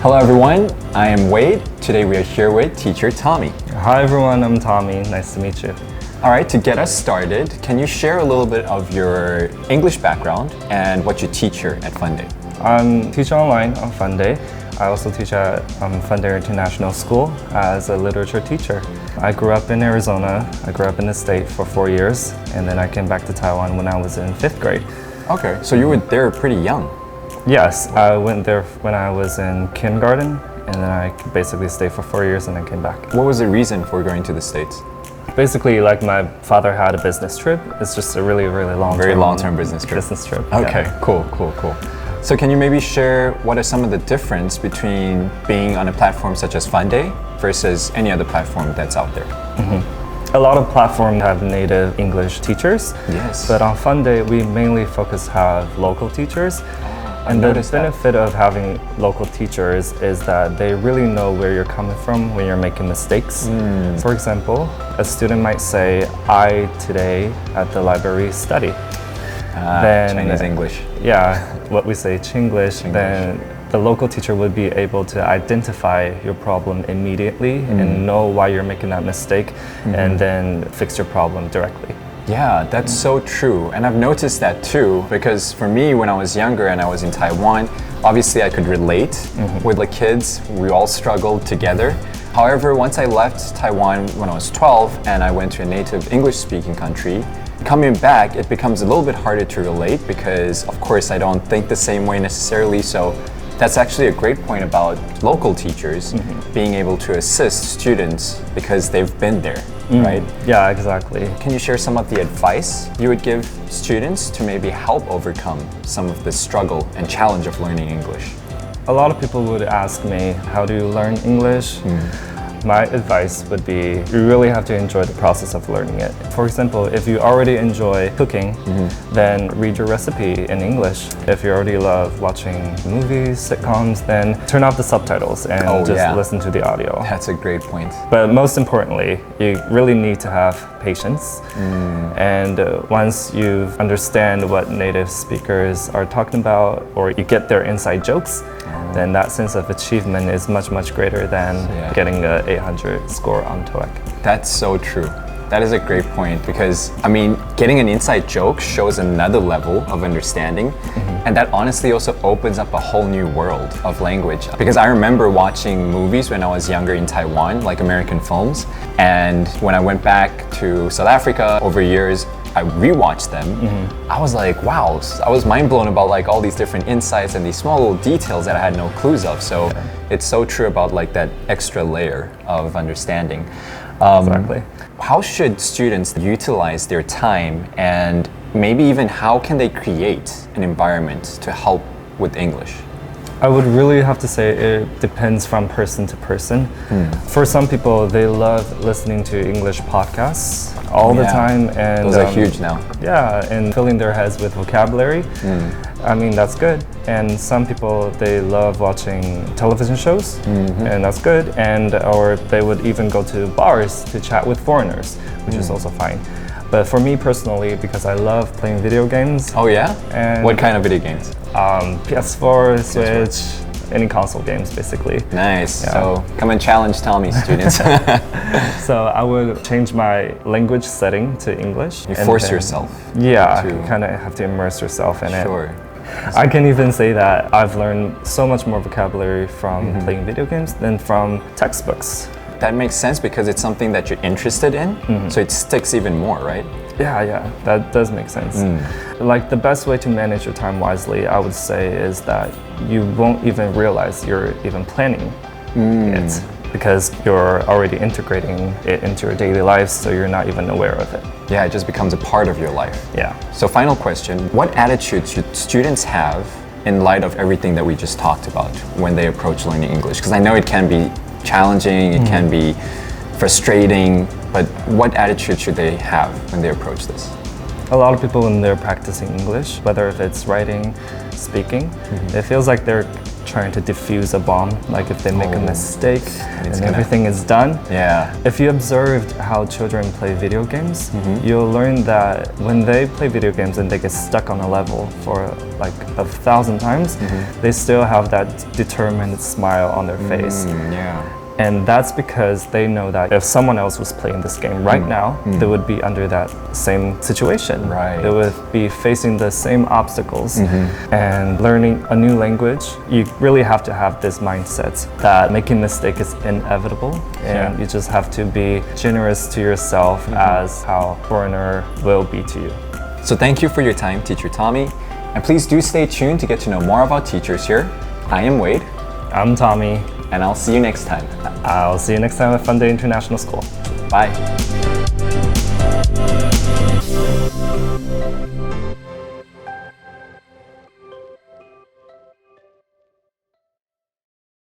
Hello everyone, I am Wade. Today we are here with teacher Tommy. Hi everyone, I'm Tommy. Nice to meet you. Alright, to get us started, can you share a little bit of your English background and what you teach here at FUNDAY? I'm teacher online on FUNDAY. I also teach at FUNDAY International School as a literature teacher. I grew up in Arizona. I grew up in the state for 4 years, and then I came back to Taiwan when I was in 5th grade. Okay, so you were there pretty young. Yes, I went there when I was in kindergarten, and then I basically stayed for 4 years and then came back. What was the reason for going to the States? Basically, like my father had a business trip. It's just a really long-term business trip. Okay, yeah. Cool. So can you maybe share what are some of the difference between being on a platform such as FUNDAY versus any other platform that's out there? A lot of platforms have native English teachers. Yes. But on FUNDAY, we mainly have local teachers. And the benefit of having local teachers is that they really know where you're coming from when you're making mistakes. For example, a student might say, I today at the library study. Then Chinese English. Yeah, what we say Chinglish. Then the local teacher would be able to identify your problem immediately and know why you're making that mistake and then fix your problem directly. Yeah, that's so true. And I've noticed that too, because for me, when I was younger and I was in Taiwan, obviously I could relate with the kids. We all struggled together. However, once I left Taiwan when I was 12 and I went to a native English-speaking country, coming back, it becomes a little bit harder to relate because, of course, I don't think the same way necessarily. So that's actually a great point about local teachers being able to assist students because they've been there, right? Yeah, exactly. Can you share some of the advice you would give students to maybe help overcome some of the struggle and challenge of learning English? A lot of people would ask me, how do you learn English? My advice would be, you really have to enjoy the process of learning it. For example, if you already enjoy cooking, then read your recipe in English. If you already love watching movies, sitcoms, then turn off the subtitles and listen to the audio. That's a great point. But most importantly, you really need to have patience. And once you understand what native speakers are talking about, or you get their inside jokes, then that sense of achievement is much greater than getting an 800 score on TOEIC. That's so true. That is a great point because, I mean, getting an inside joke shows another level of understanding. And that honestly also opens up a whole new world of language. Because I remember watching movies when I was younger in Taiwan, like American films. And when I went back to South Africa over years, I rewatched them. I was like, wow, I was mind blown about like all these different insights and these small little details that I had no clues of. So it's so true about like that extra layer of understanding. Exactly. How should students utilize their time, and maybe even how can they create an environment to help with English? I would really have to say it depends from person to person. For some people, they love listening to English podcasts all the time. And those are huge now. Yeah, and filling their heads with vocabulary. I mean, that's good. And some people, they love watching television shows, and that's good. And or they would even go to bars to chat with foreigners, which is also fine. But for me personally, because I love playing video games. Oh yeah? And what kind of video games? PS4, Switch, any console games basically. Nice. Yeah. So come and challenge Tommy, students. So I would change my language setting to English. You force yourself. Yeah, you kind of have to immerse yourself in it. Sure. I can even say that I've learned so much more vocabulary from playing video games than from textbooks. That makes sense because it's something that you're interested in, so it sticks even more, right? Yeah, that does make sense. Like the best way to manage your time wisely, I would say, is that you won't even realize you're even planning it because you're already integrating it into your daily life, so you're not even aware of it. Yeah, it just becomes a part of your life. Yeah. So final question, what attitude should students have in light of everything that we just talked about when they approach learning English? Because I know it can be challenging, it can be frustrating, but what attitude should they have when they approach this? A lot of people when they're practicing English, whether if it's writing, speaking, it feels like they're trying to defuse a bomb. Like if they make a mistake and gonna- everything is done. Yeah. If you observed how children play video games, you'll learn that when they play video games and they get stuck on a level for like 1,000 times, they still have that determined smile on their face. Yeah. And that's because they know that if someone else was playing this game right now, they would be under that same situation. Right. They would be facing the same obstacles. And learning a new language, you really have to have this mindset that making mistake is inevitable, and you just have to be generous to yourself as how foreigner will be to you. So thank you for your time, Teacher Tommy. And please do stay tuned to get to know more about teachers here. I am Wade. I'm Tommy. And I'll see you next time. I'll see you next time at FUNDAY International School. Bye.